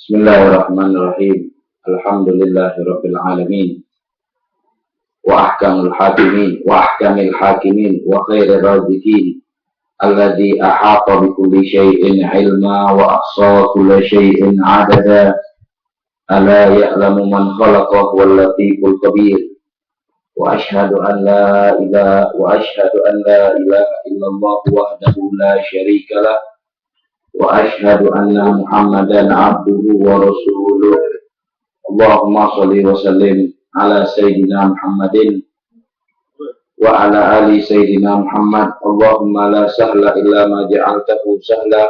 Bismillahirrahmanirrahim. Alhamdulillahirabbil alamin. Wa ahkamul hakimin wa ahkamil hakimin wa khairir raziqin. Alladzi ahata bi kulli syai'in ilma wa ahsa kulli syai'in adada. Ala ya'lamu man khalaqa wal latiful khabir. Wa ashhadu an la ilaha illallah wahdahu la syarika lah. Wa ashhadu anna Muhammadan abduhu wa rasuluh. Allahumma shalli wa sallim ala sayyidina Muhammadin wa ala ali sayyidina Muhammad. Allahumma la sahla illa ma ja'altahu sahla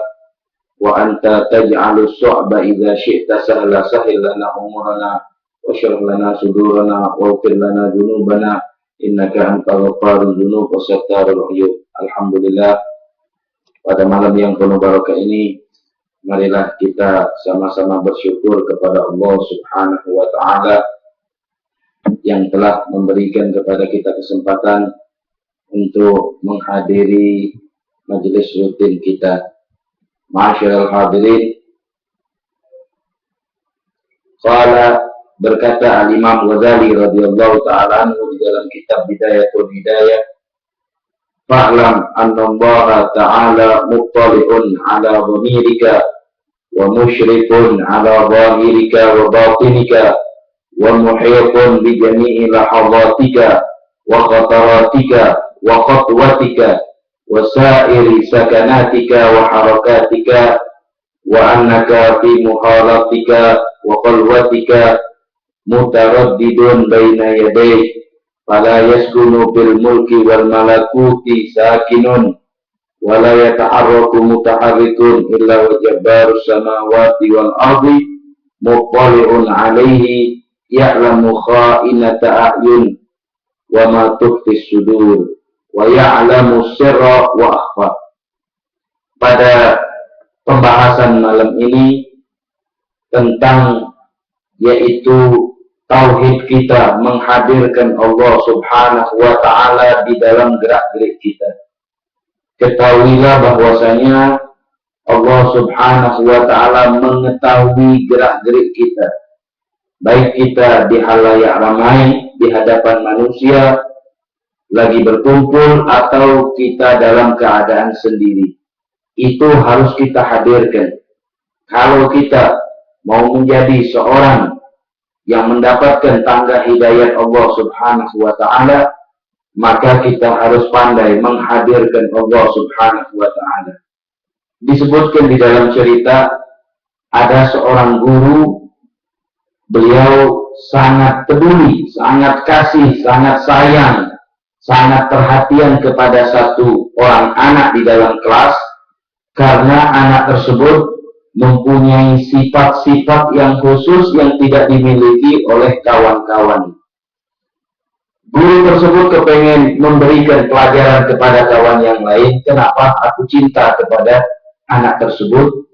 wa anta taj'alu su'ba idza syi'ta sahla. Sahil lana umurana wa syrah lana sudurana wa ufir lana dzunubana innaka antal ghafarul dzunub wa sattarul uyub. Alhamdulillah, pada malam yang penuh barokah ini, marilah kita sama-sama bersyukur kepada Allah Subhanahu wa Ta'ala yang telah memberikan kepada kita kesempatan untuk menghadiri majelis rutin kita. Ma'asyiral hadirin, qala, berkata Al-Imam Ghazali radhiyallahu ta'ala anhu di dalam kitab Bidayatul Hidayah, fa'lam anna Allah ta'ala muttali'un ala dhamirika wa musyrifun ala zahirika wa batinika wa muhitun bi jami'i lahadhatika wa khataratika wa khatwatika wa sa'iri sakanatika wa harakatika wa annaka fi muhalatika wa qalwatika mutaraddidun baina yadayk fala yaskunu bil mulki wal malakuti sakinun wala yata'arraku mutaharrikun illa wa jabbarus samawati wal ardi muttali'un alaihi ya'lamu kha'inata a'yun wa ma tukhfis sudur wa ya'lamu sirra wa akhfa. Pada pembahasan malam ini tentang yaitu tauhid kita, menghadirkan Allah Subhanahu wa Ta'ala di dalam gerak-gerik kita. Ketahuilah bahwasanya Allah Subhanahu wa Ta'ala mengetahui gerak-gerik kita, baik kita di halayak ramai, di hadapan manusia lagi berkumpul, atau kita dalam keadaan sendiri. Itu harus kita hadirkan. Kalau kita mau menjadi seorang yang mendapatkan tangga hidayat Allah Subhanahu wa Ta'ala, maka kita harus pandai menghadirkan Allah Subhanahu wa Ta'ala. Disebutkan di dalam cerita, ada seorang guru, beliau sangat peduli, sangat kasih, sangat sayang, sangat perhatian kepada satu orang anak di dalam kelas, karena anak tersebut mempunyai sifat-sifat yang khusus yang tidak dimiliki oleh kawan-kawan. Guru tersebut kepengen memberikan pelajaran kepada kawan yang lain. Kenapa aku cinta kepada anak tersebut?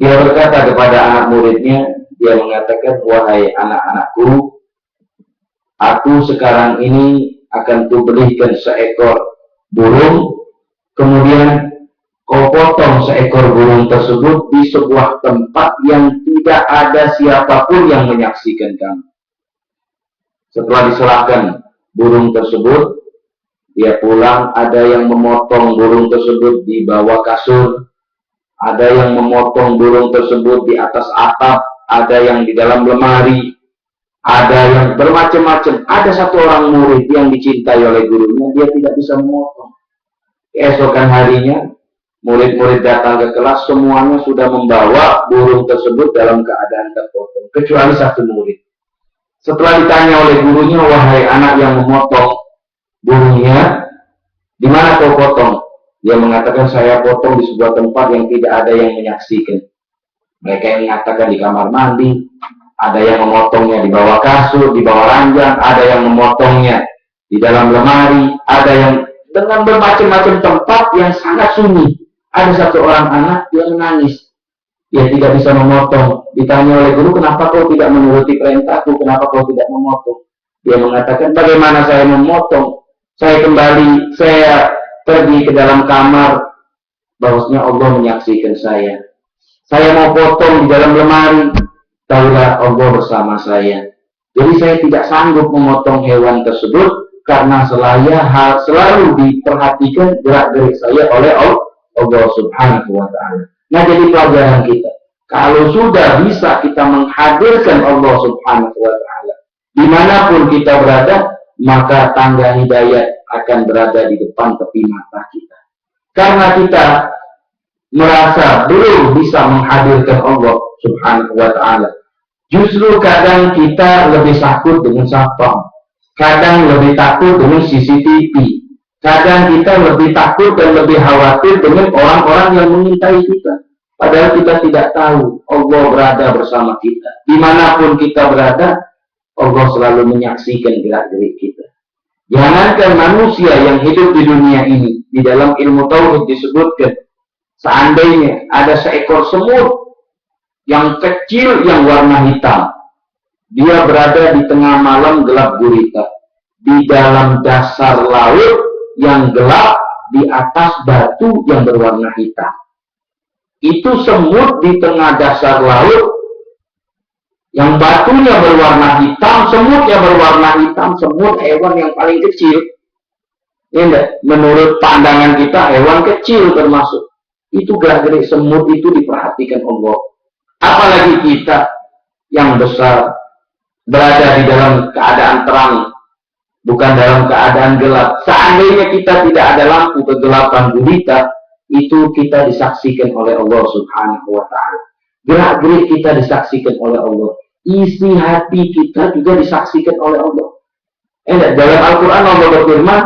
Dia berkata kepada anak muridnya, dia mengatakan, wahai anak-anakku, aku sekarang ini akan kuberikan seekor burung, kemudian kau potong seekor burung tersebut di sebuah tempat yang tidak ada siapapun yang menyaksikan kamu. Setelah diserahkan burung tersebut, dia pulang. Ada yang memotong burung tersebut di bawah kasur, ada yang memotong burung tersebut di atas atap, ada yang di dalam lemari, ada yang bermacam-macam. Ada satu orang murid yang dicintai oleh gurunya, dia tidak bisa memotong. Keesokan harinya, murid-murid datang ke kelas, semuanya sudah membawa burung tersebut dalam keadaan terpotong, kecuali satu murid. Setelah ditanya oleh gurunya, wahai anak yang memotong burungnya, di mana kau potong? Dia mengatakan, saya potong di sebuah tempat yang tidak ada yang menyaksikan. Mereka yang mengatakan di kamar mandi, ada yang memotongnya di bawah kasur, di bawah ranjang, ada yang memotongnya di dalam lemari, ada yang dengan bermacam-macam tempat yang sangat sunyi. Ada satu orang anak yang menangis, dia tidak bisa memotong. Ditanya oleh guru, kenapa kau tidak menuruti perintahku, kenapa kau tidak memotong? Dia mengatakan, bagaimana saya memotong? Saya kembali, saya pergi ke dalam kamar, bahwasanya Allah menyaksikan saya. Saya mau potong di dalam lemari, Taulah Allah bersama saya. Jadi saya tidak sanggup memotong hewan tersebut karena selalu diperhatikan gerak-gerik saya oleh Allah Subhanahu wa Ta'ala. Nah, jadi pelajaran kita, kalau sudah bisa kita menghadirkan Allah Subhanahu wa Ta'ala dimanapun kita berada, maka tangga hidayat akan berada di depan tepi mata kita. Karena kita merasa belum bisa menghadirkan Allah Subhanahu wa Ta'ala, justru kadang kita lebih takut dengan satpam, kadang lebih takut dengan CCTV, kadang kita lebih takut dan lebih khawatir dengan orang-orang yang mengintai kita. Padahal kita tidak tahu Allah berada bersama kita. Dimanapun kita berada, Allah selalu menyaksikan gerak-gerik kita. Jangankan manusia yang hidup di dunia ini, di dalam ilmu tauhid disebutkan, seandainya ada seekor semut yang kecil yang warna hitam, dia berada di tengah malam gelap gulita, di dalam dasar laut yang gelap, di atas batu yang berwarna hitam. Itu semut di tengah dasar laut yang batunya berwarna hitam, semutnya berwarna hitam, semut hewan yang paling kecil. Ini menurut pandangan kita hewan kecil termasuk. Itu gerak-gerik semut itu diperhatikan Allah. Apalagi kita yang besar berada di dalam keadaan terang, bukan dalam keadaan gelap. Seandainya kita tidak ada lampu, kegelapan gulita, itu kita disaksikan oleh Allah Subhanahu wa Ta'ala. Gerak-gerik kita disaksikan oleh Allah. Isi hati kita juga disaksikan oleh Allah. Dalam Al-Quran Allah berfirman,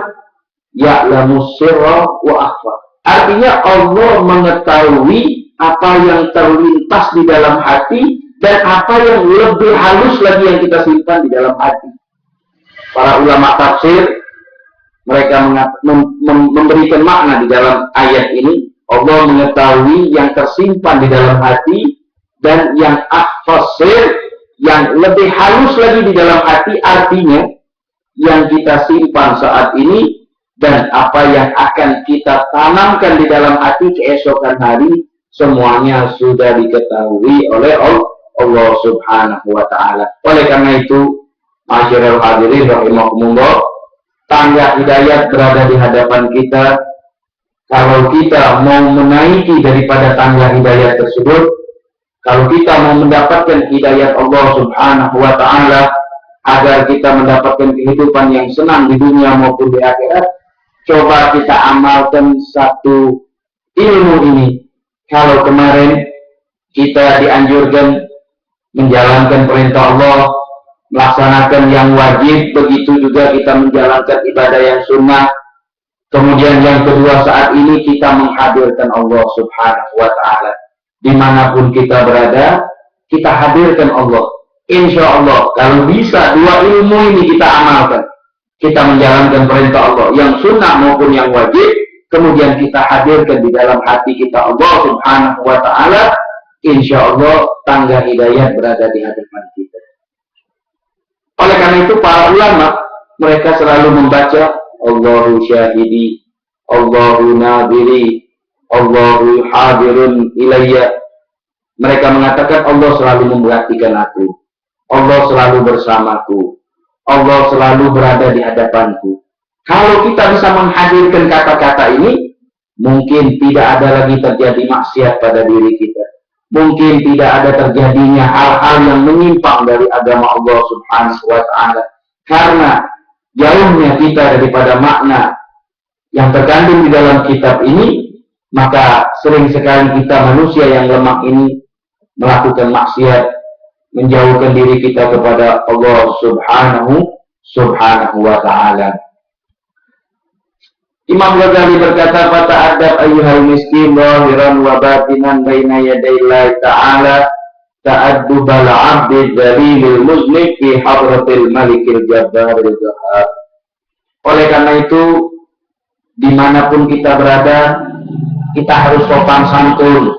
ya'lamu sirra wa akhfa. Artinya Allah mengetahui apa yang terlintas di dalam hati dan apa yang lebih halus lagi yang kita simpan di dalam hati. Para ulama tafsir, mereka memberikan makna di dalam ayat ini. Allah mengetahui yang tersimpan di dalam hati dan yang akhfasir, yang lebih halus lagi di dalam hati, artinya yang kita simpan saat ini dan apa yang akan kita tanamkan di dalam hati keesokan hari, semuanya sudah diketahui oleh Allah Subhanahu wa Ta'ala. Oleh karena itu, masyarul hadirin rahimakumullah, tangga hidayat berada di hadapan kita. Kalau kita mau menaiki daripada tangga hidayat tersebut, kalau kita mau mendapatkan hidayat Allah Subhanahu wa Ta'ala agar kita mendapatkan kehidupan yang senang di dunia maupun di akhirat, coba kita amalkan satu ilmu ini. Kalau kemarin kita dianjurkan menjalankan perintah Allah, melaksanakan yang wajib, begitu juga kita menjalankan ibadah yang sunnah. Kemudian yang kedua, saat ini kita menghadirkan Allah Subhanahu wa Ta'ala. Dimanapun kita berada, kita hadirkan Allah. Insya Allah, kalau bisa dua ilmu ini kita amalkan, kita menjalankan perintah Allah, yang sunnah maupun yang wajib, kemudian kita hadirkan di dalam hati kita Allah Subhanahu wa Ta'ala, insya Allah tangga hidayah berada di hadapan kita. Oleh karena itu para ulama, mereka selalu membaca Allahu syahidi, Allahu nadiri, Allahu hadirun ilayya. Mereka mengatakan Allah selalu memperhatikan aku, Allah selalu bersamaku, Allah selalu berada di hadapanku. Kalau kita bisa menghadirkan kata-kata ini, mungkin tidak ada lagi terjadi maksiat pada diri kita. Mungkin tidak ada terjadinya hal-hal yang menyimpang dari agama Allah Subhanahu wa Ta'ala. Karena jauhnya kita daripada makna yang terkandung di dalam kitab ini, maka sering sekali kita manusia yang lemah ini melakukan maksiat, menjauhkan diri kita kepada Allah Subhanahu wa Ta'ala. Imam Ghazali berkata, "Fata'addab ayyuhal miskin zahiran wa batinan baina yadayillahi ta'ala ta'addubal 'abdi dzalilil muznib fi hadratil malikil jabbaril qahhar." Oleh karena itu, dimanapun kita berada, kita harus sopan santun.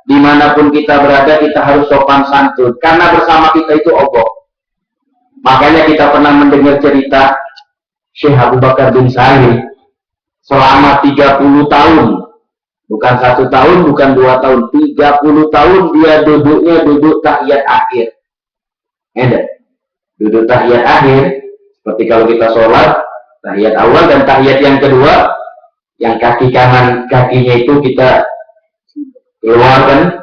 Dimanapun kita berada, kita harus sopan santun. Karena bersama kita itu Allah. Makanya kita pernah mendengar cerita Syekh Abu Bakar bin Sa'id selama 30 tahun Bukan 1 tahun, bukan 2 tahun, 30 tahun dia duduknya duduk tahiyat akhir. Duduk tahiyat akhir, seperti kalau kita sholat, tahiyat awal dan tahiyat yang kedua, yang kaki kanan kakinya itu kita keluarkan,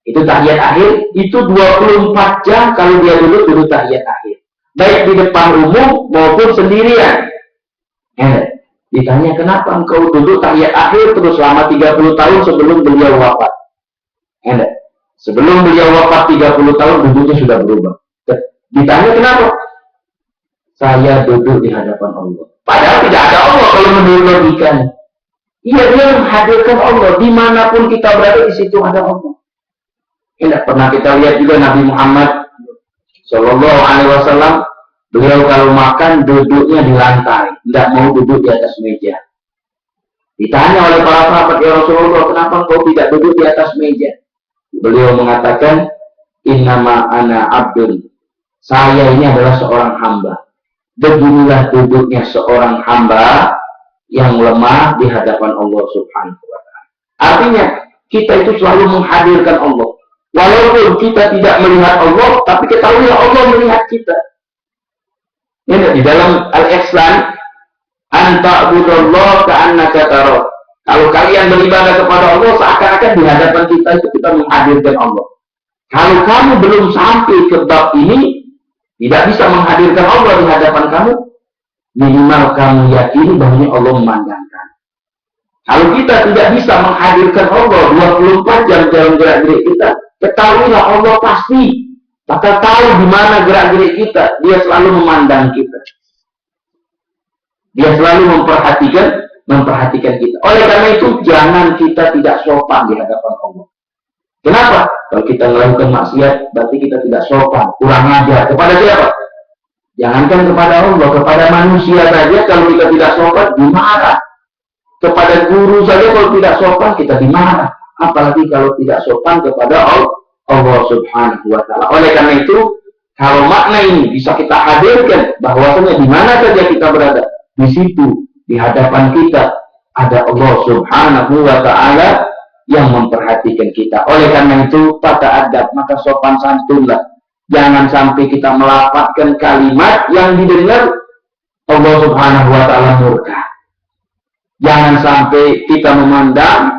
itu tahiyat akhir, itu 24 jam kalau dia duduk tahiyat akhir. Baik di depan umum maupun sendirian. Ditanya, kenapa engkau duduk tahiyat akhir terus selama 30 tahun sebelum beliau wafat? Sebelum beliau wafat 30 tahun duduknya sudah berubah. Ditanya kenapa? Saya duduk di hadapan Allah. Padahal tidak ada Allah kalau menurut logikanya. Iya, dia menghadirkan Allah. Dimanapun kita berada, di situ ada Allah. Pernah kita lihat juga Nabi Muhammad Shallallahu Alaihi Wasallam. Beliau kalau makan duduknya di lantai, tidak mau duduk di atas meja. Ditanya oleh para sahabat, ya Rasulullah, kenapa engkau tidak duduk di atas meja? Beliau mengatakan, innama ana abdun. Saya ini adalah seorang hamba. Beginilah duduknya seorang hamba yang lemah di hadapan Allah Subhanahu wa Ta'ala. Artinya, kita itu selalu menghadirkan Allah. Walaupun kita tidak melihat Allah, tapi ketahuilah Allah melihat kita. Ini di dalam Al-Ihsan, anta'budallah ka'annaka tarah. Kalau kalian beribadah kepada Allah, seakan-akan di hadapan kita itu kita menghadirkan Allah. Kalau kamu belum sampai ke bab ini, tidak bisa menghadirkan Allah di hadapan kamu, minimal kamu yakini bahwa Allah memandangkan. Kalau kita tidak bisa menghadirkan Allah 24 jam dalam gerak-gerik kita, ketahuilah Allah pasti bakal tahu di mana gerak-gerik kita. Dia selalu memandang kita. Dia selalu memperhatikan kita. Oleh karena itu, jangan kita tidak sopan di hadapan Allah. Kenapa? Kalau kita melakukan maksiat, berarti kita tidak sopan, kurang ajar. Kepada siapa? Jangankan kepada Allah, kepada manusia saja kalau kita tidak sopan, dimarah. Kepada guru saja kalau tidak sopan, kita dimarah. Apalagi kalau tidak sopan kepada Allah Subhanahu wa Ta'ala. Oleh karena itu, kalau makna ini bisa kita hadirkan, bahwasanya di mana saja kita berada, di situ, di hadapan kita, ada Allah Subhanahu wa Ta'ala yang memperhatikan kita. Oleh karena itu, pada adab, maka sopan santunlah. Jangan sampai kita melafazkan kalimat yang didengar Allah Subhanahu wa Ta'ala murka. Jangan sampai kita memandang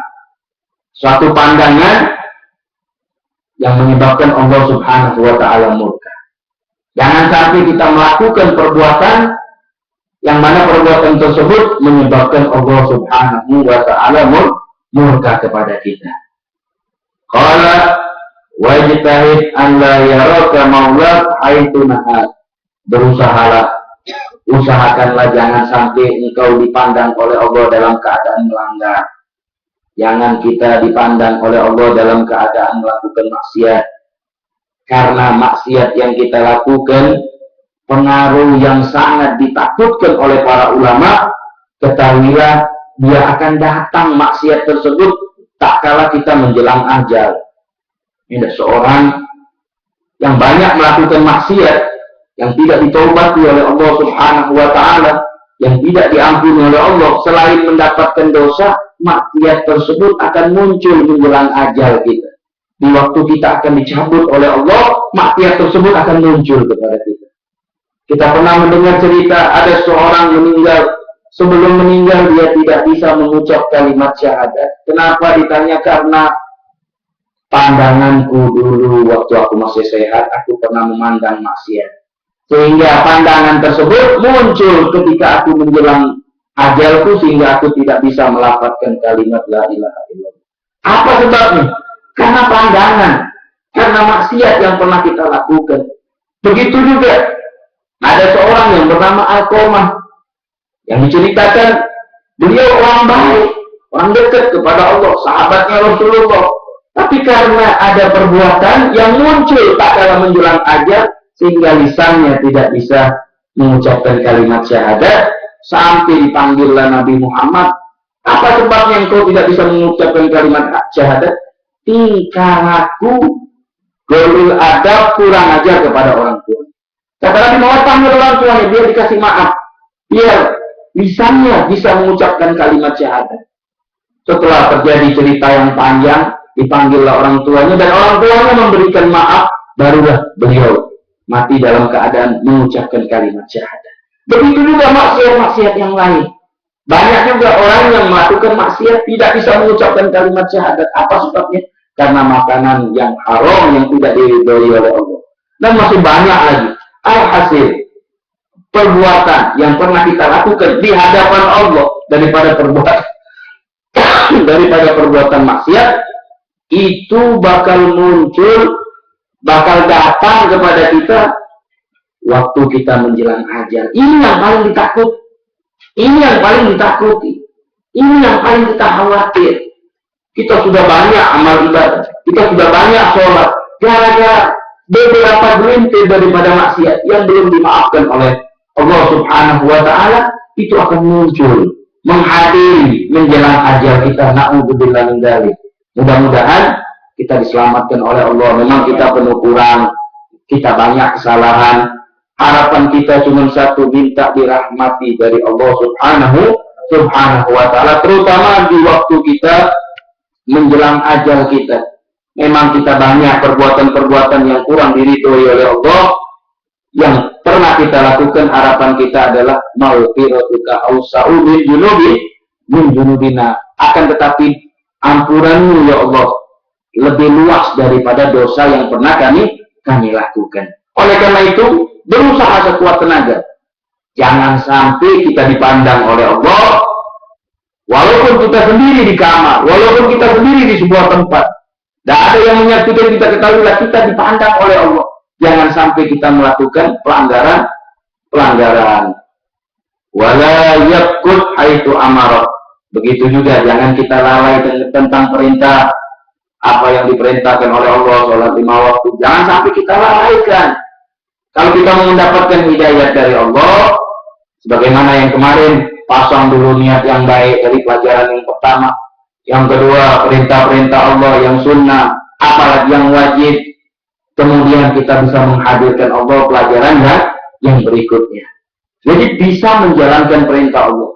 suatu pandangan yang menyebabkan Allah Subhanahu wa Ta'ala murka. Jangan sampai kita melakukan perbuatan yang mana perbuatan tersebut menyebabkan Allah Subhanahu wa Ta'ala murka kepada kita. Qala wajtahid an la yaraka maulak haitsu nahar. Usahakanlah jangan sampai engkau dipandang oleh Allah dalam keadaan melanggar. Jangan kita dipandang oleh Allah dalam keadaan melakukan maksiat. Karena maksiat yang kita lakukan, pengaruh yang sangat ditakutkan oleh para ulama, ketahuilah dia akan datang maksiat tersebut tak kala kita menjelang ajal. Ini seorang yang banyak melakukan maksiat, yang tidak ditaubati oleh Allah Subhanahu wa Ta'ala, yang tidak diampuni oleh Allah, selain mendapatkan dosa, maksiat tersebut akan muncul menjelang ajal kita. Di waktu kita akan dicabut oleh Allah, maksiat tersebut akan muncul kepada kita. Kita pernah mendengar cerita ada seorang meninggal. Sebelum meninggal dia tidak bisa mengucap kalimat syahadat. Kenapa? Ditanya, karena pandanganku dulu waktu aku masih sehat, aku pernah memandang maksiat. Sehingga pandangan tersebut muncul ketika aku menjelang ajalku, sehingga aku tidak bisa melafazkan kalimat la ilaha illallah. Apa sebabnya? Karena pandangan, karena maksiat yang pernah kita lakukan. Begitu juga ada seorang yang bernama Alqamah, yang diceritakan beliau orang baik, orang dekat kepada Allah, sahabatnya Rasulullah. Tapi karena ada perbuatan yang muncul tak kala menjelang ajal, sehingga lisannya tidak bisa mengucapkan kalimat syahadat, sampai dipanggillah Nabi Muhammad. Apa sebabnya engkau tidak bisa mengucapkan kalimat syahadat? Tingkah laku, golul adab, kurang ajar kepada orang tua. Kata Nabi Muhammad, panggil orang tuanya, biar dikasih maaf, biar lisannya bisa mengucapkan kalimat syahadat. Setelah terjadi cerita yang panjang, dipanggillah orang tuanya, dan orang tuanya memberikan maaf, barulah beliau mati dalam keadaan mengucapkan kalimat syahadat. Begitu juga maksiat-maksiat yang lain. Banyak juga orang yang melakukan maksiat tidak bisa mengucapkan kalimat syahadat. Apa sebabnya? Karena makanan yang haram yang tidak diridhoi oleh Allah. Dan masih banyak lagi. Alhasil, perbuatan yang pernah kita lakukan di hadapan Allah daripada perbuatan maksiat, itu bakal muncul, bakal datang kepada kita waktu kita menjelang ajal. Ini yang paling ditakuti. Ini yang paling ditakuti. Ini yang paling kita khawatir. Kita sudah banyak amal ibadah, kita sudah banyak sholat, gara-gara beberapa gelintir daripada maksiat yang belum dimaafkan oleh Allah Subhanahu wa Ta'ala, itu akan muncul, menghadiri menjelang ajal kita. Na'udzubillah min dzalik. Mudah-mudahan kita diselamatkan oleh Allah. Memang kita penuh kurang, kita banyak kesalahan. Harapan kita cuma satu, minta dirahmati dari Allah Subhanahu wa Ta'ala, terutama di waktu kita menjelang ajal kita. Memang kita banyak perbuatan-perbuatan yang kurang diridhoi oleh Allah. Yang pernah kita lakukan, harapan kita adalah maghfiratuka awsa'u min junubina. Akan tetapi ampunanmu ya Allah lebih luas daripada dosa yang pernah kami lakukan. Oleh karena itu, berusaha sekuat tenaga. Jangan sampai kita dipandang oleh Allah, walaupun kita sendiri di kamar, walaupun kita sendiri di sebuah tempat, tidak ada yang menyakitkan kita, ketahuilah kita dipandang oleh Allah. Jangan sampai kita melakukan pelanggaran. Wala yakut haitsu amara. Begitu juga jangan kita lalai tentang perintah apa yang diperintahkan oleh Allah, sholat 5 waktu. Jangan sampai kita lalaikan. Kalau kita mau mendapatkan hidayah dari Allah, sebagaimana yang kemarin, pasang dulu niat yang baik dari pelajaran yang pertama. Yang kedua, perintah-perintah Allah yang sunnah, apalagi yang wajib. Kemudian kita bisa menghadirkan Allah pelajaran yang berikutnya. Jadi bisa menjalankan perintah Allah.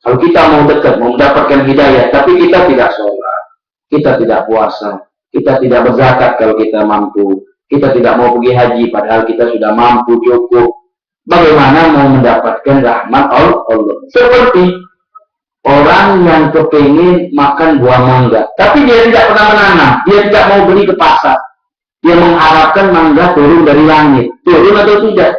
Kalau kita mau dekat, mau mendapatkan hidayah, tapi kita tidak sholat, kita tidak puasa, kita tidak berzakat kalau kita mampu, kita tidak mau pergi haji padahal kita sudah mampu cukup. Bagaimana mau mendapatkan rahmat Allah? Seperti orang yang kepingin makan buah mangga, tapi dia tidak pernah menanam, dia tidak mau beli ke pasar. Dia mengharapkan mangga turun dari langit. Turun atau tidak?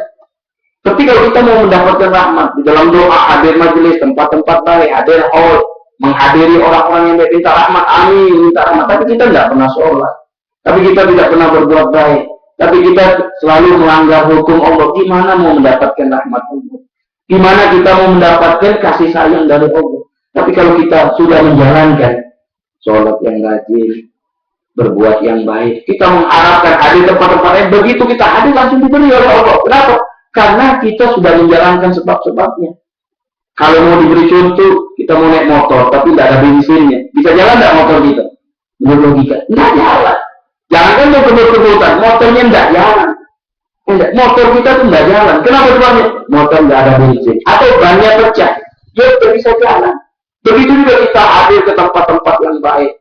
Tapi kalau kita mau mendapatkan rahmat, di dalam doa, hadir majelis, tempat-tempat baik, hadir hall, menghadiri orang-orang yang minta rahmat, amin, minta rahmat. Tapi kita tidak pernah sholat. Tapi kita tidak pernah berbuat baik. Tapi kita selalu melanggar hukum Allah. Gimana mau mendapatkan rahmat Allah? Gimana kita mau mendapatkan kasih sayang dari Allah? Tapi kalau kita sudah menjalankan sholat yang rajin, berbuat yang baik, kita mengharapkan hadir tempat-tempat yang begitu kita hadir langsung diberi oleh Allah. Kenapa? Karena kita sudah menjalankan sebab-sebabnya. Kalau mau diberi contoh, kita mau naik motor, tapi tidak ada bensinnya. Bisa jalan tidak motor kita? Menurut logika, tidak jalan. Jangan kan mau kebut-kebutan, motornya tidak jalan. Motor kita tuh tidak jalan. Kenapa sebabnya? Motor tidak ada bensin. Atau bannya pecah. Dia tidak bisa jalan. Begitu juga kita hadir ke tempat-tempat yang baik.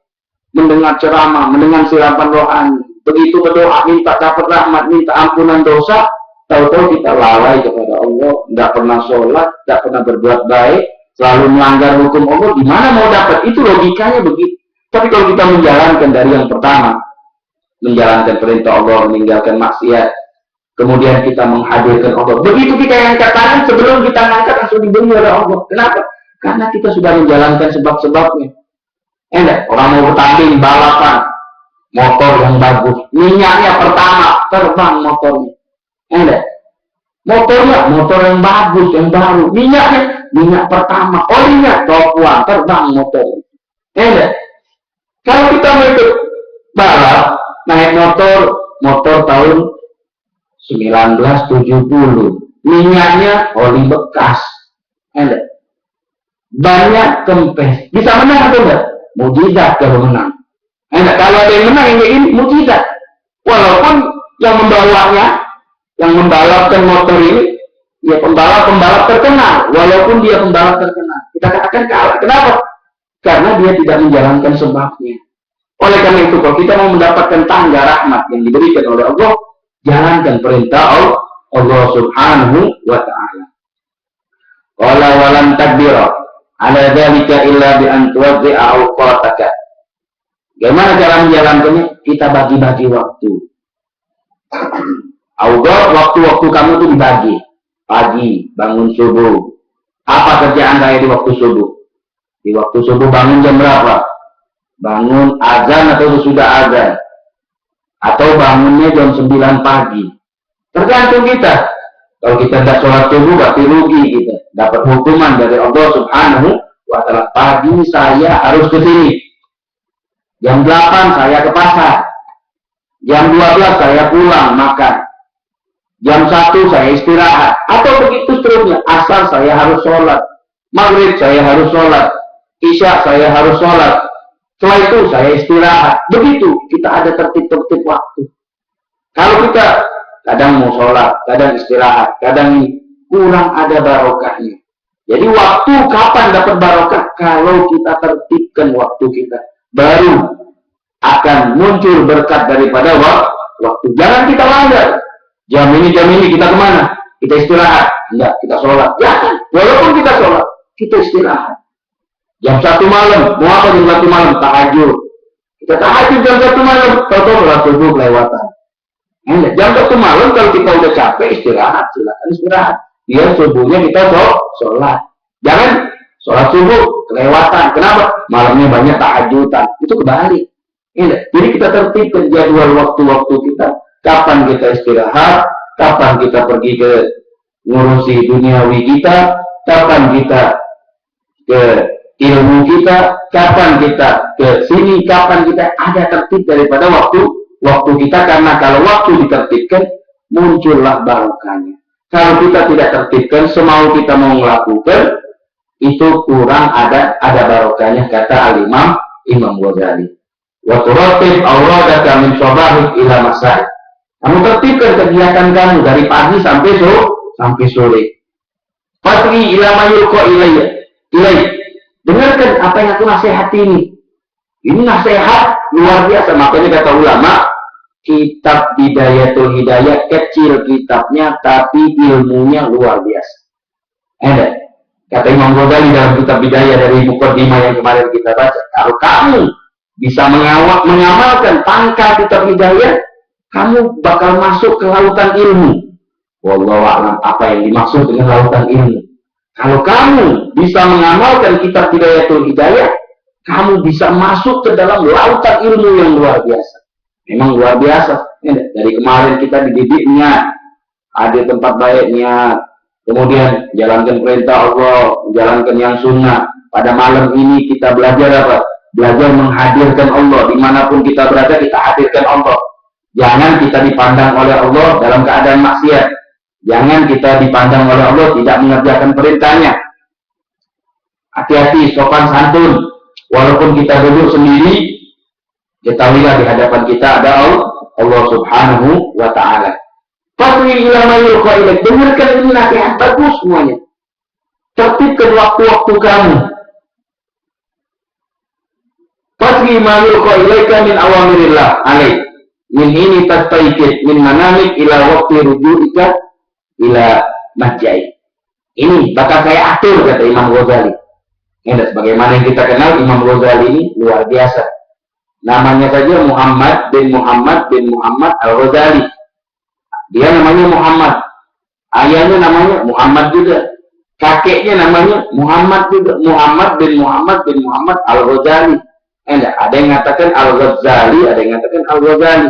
Mendengar ceramah, mendengar siraman rohani. Begitu berdoa, minta dapat rahmat, minta ampunan dosa. Tahu-tahu kita lalai kepada Allah, tidak pernah sholat, tidak pernah berbuat baik, selalu melanggar hukum Allah. Gimana mau dapat? Itu logikanya begitu. Tapi kalau kita menjalankan dari yang pertama, menjalankan perintah Allah, meninggalkan maksiat, kemudian kita menghadirkan Allah. Begitu kita yang katakan, sebelum kita ngangkat langsung diberi oleh Allah. Kenapa? Karena kita sudah menjalankan sebab-sebabnya. Orang mau bertanding, balapan, motor yang bagus, minyaknya pertama, terbang motornya. Motor yang bagus, yang baru, minyak pertama, olinya topuan, terbang motor. Kalau kita mau ikut balap, naik motor tahun 1970, minyaknya oli bekas, banyak kempes, bisa menang atau enggak? Mujizat kalau menang. Kalau ada yang menang ini mujizat, walaupun yang membawanya, yang membalapkan motor ini, ya pembalap terkenal, walaupun dia pembalap terkenal, kita katakan kalah. Kenapa? karena dia tidak menjalankan sebabnya. Oleh karena itu, kalau kita mau mendapatkan tangga rahmat yang diberikan oleh Allah, jalankan perintah Allah Subhanahu wa Ta'ala. Wala walam takbira ala dzalika illa bi an tuwaddi'a awqataka. Bagaimana cara menjalankannya? Kita bagi-bagi waktu. Waktu-waktu kamu itu dibagi. Pagi, bangun subuh. Apa kerjaan saya di waktu subuh? Di waktu subuh bangun jam berapa? Bangun azan atau sudah azan? Atau bangunnya jam 9 pagi? Tergantung kita. Kalau kita tidak sholat subuh, berarti rugi kita. Dapat hukuman dari Allah Subhanahu wa Ta'ala. Pagi saya harus ke sini. Jam 8 saya ke pasar. Jam 12 saya pulang makan. Jam 1 saya istirahat. Atau begitu seterusnya. Asar saya harus sholat. Maghrib saya harus sholat. Isya saya harus sholat. Setelah itu saya istirahat. Begitu kita ada tertib-tertib waktu. Kalau kita kadang mau sholat, kadang istirahat, kadang kurang ada barokahnya. Jadi waktu kapan dapat barokah? Kalau kita tertibkan waktu kita, baru akan muncul berkat daripada waktu. Jangan kita langgar. Jam ini kita kemana? Kita istirahat. Enggak, kita sholat. Jangan. Walaupun kita sholat, kita istirahat. Jam 1 malam, mau apa jam 1 malam? Tahajud. Kita tahajud jam 1 malam, tahu-tahu sholat subuh kelewatan. Jam 1 malam kalau kita udah capek istirahat, silakan istirahat. Biar subuhnya kita sholat. Jangan sholat subuh kelewatan. Kenapa? Malamnya banyak tahajudan. Itu kebalik. Jadi kita tertibkan jadwal waktu-waktu kita. Kapan kita istirahat, kapan kita pergi ke ngurusi duniawi kita, kapan kita ke ilmu kita, kapan kita ke sini, kapan kita ada tertib daripada waktu kita. Karena kalau waktu ditertibkan, muncullah barokahnya. Kalau kita tidak tertibkan, semau kita mau melakukan, itu kurang ada barokahnya, kata Al-Imam Imam Ghazali. Wa turatib awradaka min sabahik ila masai. Kamu tertibkan kegiatan kamu dari pagi sampai sore. Fatri ila mayulqa ilayya. Dengarkan apa yang aku nasihati ini. Ini nasihat luar biasa. Makanya kata ulama, kitab Bidayatul Hidayah kecil kitabnya, tapi ilmunya luar biasa. Kata Imam Ghazali dalam kitab Bidayah dari Muqaddimah yang kemarin kita baca, kalau kamu bisa mengamalkan pangkal kitab Hidayah, kamu bakal masuk ke lautan ilmu. Wallahu a'lam apa yang dimaksud dengan lautan ilmu. Kalau kamu bisa mengamalkan kitab Bidayatul Hidayah, kamu bisa masuk ke dalam lautan ilmu yang luar biasa. Memang luar biasa. Dari kemarin kita dididiknya, ada tempat baiknya, kemudian jalankan perintah Allah, jalankan yang sunnah. Pada malam ini kita belajar apa? Belajar menghadirkan Allah. Dimanapun kita berada, kita hadirkan Allah. Jangan kita dipandang oleh Allah dalam keadaan maksiat. Jangan kita dipandang oleh Allah tidak mengerjakan perintahnya. Hati-hati, sopan santun. Walaupun kita duduk sendiri, ketahuilah di hadapan kita ada Allah Subhanahu wa Ta'ala. Fatwi ilama yulqa ilaik. Dengarkan ini nasihat bagus semuanya. Tertibkan waktu-waktu kamu. Fatwi ma yulqa ilaika min awamirillah alaik. Min ini tastaikid min manamik ila waqti ruju'ika ila majai. Ini bakal saya atur, kata Imam Ghazali. Sebagaimana yang kita kenal, Imam Ghazali ini luar biasa. Namanya saja Muhammad bin Muhammad Al-Ghazali. Dia namanya Muhammad. Ayahnya namanya Muhammad juga. Kakeknya namanya Muhammad juga. Muhammad bin Muhammad Al-Ghazali. Ada yang mengatakan Al-Ghazali, ada yang mengatakan Al-Ghazali.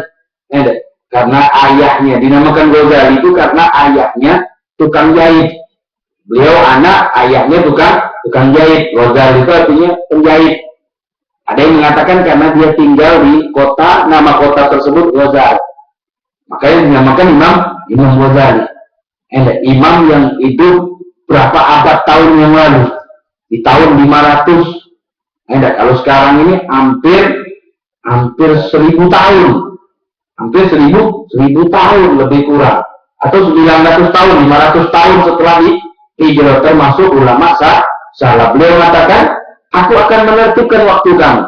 Karena ayahnya dinamakan Ghazali itu karena ayahnya tukang jahit. Beliau anak, ayahnya tukang jahit. Ghazali itu artinya penjahit. Ada yang mengatakan karena dia tinggal di kota, nama kota tersebut Ghazali. Makanya dinamakan Imam Ghazali. Imam yang hidup berapa abad tahun yang lalu. Di tahun 500. Kalau sekarang ini hampir 1000 tahun. Hampir 1000 tahun lebih kurang. Atau 900 tahun, 500 tahun setelah hijrah, termasuk ulama salaf. Beliau mengatakan, aku akan menertibkan waktu kamu.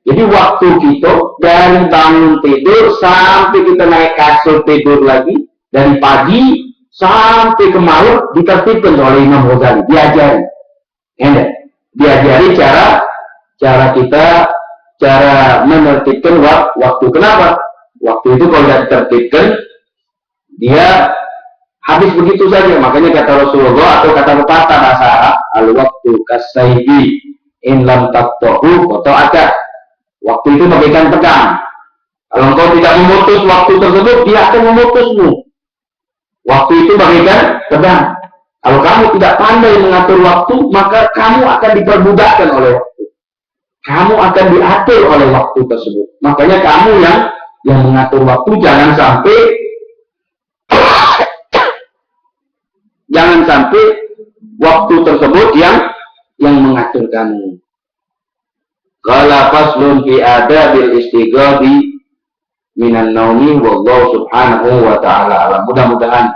Jadi waktu kita dari bangun tidur sampai kita naik kasur tidur lagi, dari pagi sampai ke malam ditertibkan oleh Imam Ghazali, diajari. Diajari cara menertibkan waktu. Kenapa? Waktu itu kalau tidak ditertibkan, dia habis begitu saja. Makanya kata Rasulullah atau kata pepatah bahasa Arab, al-waktu kasaybi in lam taqtahu qata'aka. Waktu itu bagaikan pedang. Kalau engkau tidak memutus waktu tersebut, dia akan memutusmu. Waktu itu bagaikan pedang. Kalau kamu tidak pandai mengatur waktu, maka kamu akan diperbudakkan oleh waktu. Kamu akan diatur oleh waktu tersebut. Makanya kamu yang mengatur waktu, jangan sampai waktu tersebut yang mengatur kamu. Qala faslun fi adabil istighabi minan naumi wallahu subhanahu wa ta'ala alam. Mudah-mudahan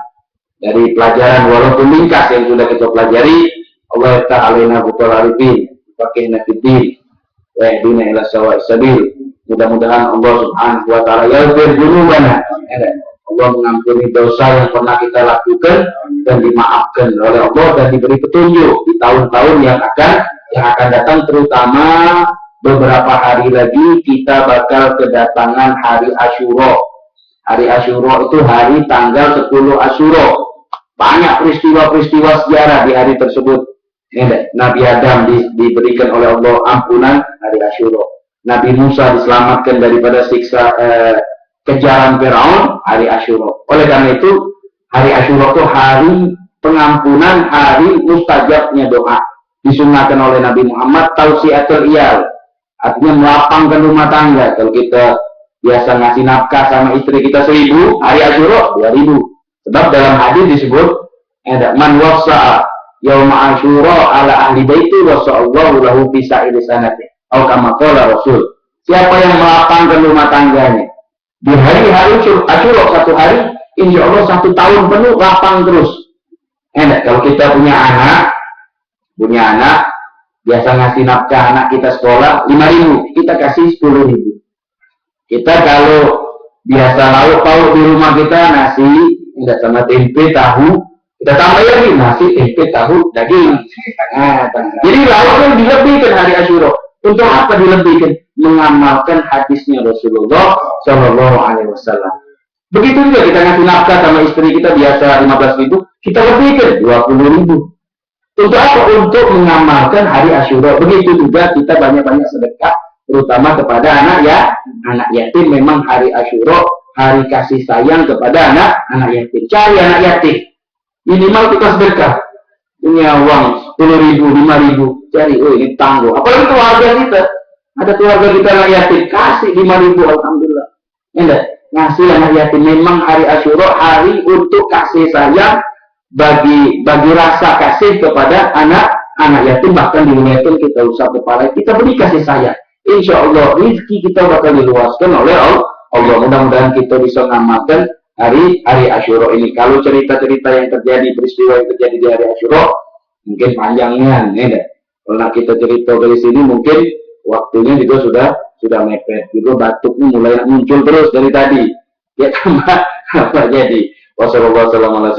dari pelajaran walaupun ringkas yang sudah kita pelajari, Allah ta'ala butul arifin fakihna fiddin wa yahdina ila sawa'is sabil. Mudah-mudahan Allah subhanahu wa ta'ala yaghfir dzunubana, Allah mengampuni dosa yang pernah kita lakukan dan dimaafkan oleh Allah dan diberi petunjuk di tahun-tahun yang akan datang, terutama beberapa hari lagi kita bakal kedatangan hari Asyura. Hari Asyura itu hari tanggal 10 Asyura. Banyak peristiwa-peristiwa sejarah di hari tersebut. Nabi Adam diberikan oleh Allah ampunan hari Asyura. Nabi Musa diselamatkan daripada siksa kejaran Firaun hari Asyura. Oleh karena itu hari Asyura itu hari pengampunan, hari mustajabnya doa. Disunahkan oleh Nabi Muhammad tausiatul iyal. Artinya melapangkan rumah tangga. Kalau kita biasa ngasih nafkah sama istri kita 1.000, hari Asyura 2.000. Sebab dalam hadis disebut ada man wasa yauma Asyura ala ahli baiti wasallallahu lahu fi sa'iri sanati. Atau kama qala Rasul. Siapa yang melapangkan rumah tangganya di hari-hari Asyura 1 hari, insya Allah 1 tahun penuh lapang terus. Kalau kita punya anak biasa ngasih nafkah anak kita sekolah 5.000, kita kasih 10.000. Kita kalau biasa lauk pauk di rumah kita nasi sama tempe tahu, kita tambah lagi nasi tempe tahu daging. Jadi lauknya dilebihkan hari Asyura. Untuk apa dilebihkan? Mengamalkan hadisnya Rasulullah Shallallahu Alaihi Wasallam. Begitu juga kita ngasih nafkah sama istri kita biasa 15.000, kita lebihkan 20.000. Untuk apa? Untuk mengamalkan hari Asyura. Begitu juga kita banyak-banyak sedekah, terutama kepada anak yatim. Memang hari Asyura hari kasih sayang kepada anak yatim. Cari anak yatim, minimal kita sedekah. Punya uang 10.000, 5.000, cari, ini tangguh. Apalagi keluarga kita, ada keluarga kita anak yatim, kasih 5.000, alhamdulillah. Ngasih anak yatim. Memang hari Asyura hari untuk kasih sayang, bagi rasa kasih kepada anak yatim. Bahkan di dunia itu kita usah kepala, kita beri kasih sayang. Insya Allah rezeki kita bakal diluaskan oleh Allah. Mudah-mudahan kita bisa mengamalkan hari Asyura ini. Kalau cerita-cerita yang terjadi, peristiwa yang terjadi di hari Asyura, mungkin panjangnya, kalau kita cerita dari sini mungkin waktunya juga sudah mepet. Juga batuknya mulai muncul terus dari tadi. Ya tambah apa jadi? Wassalamualaikum warahmatullahi wabarakatuh.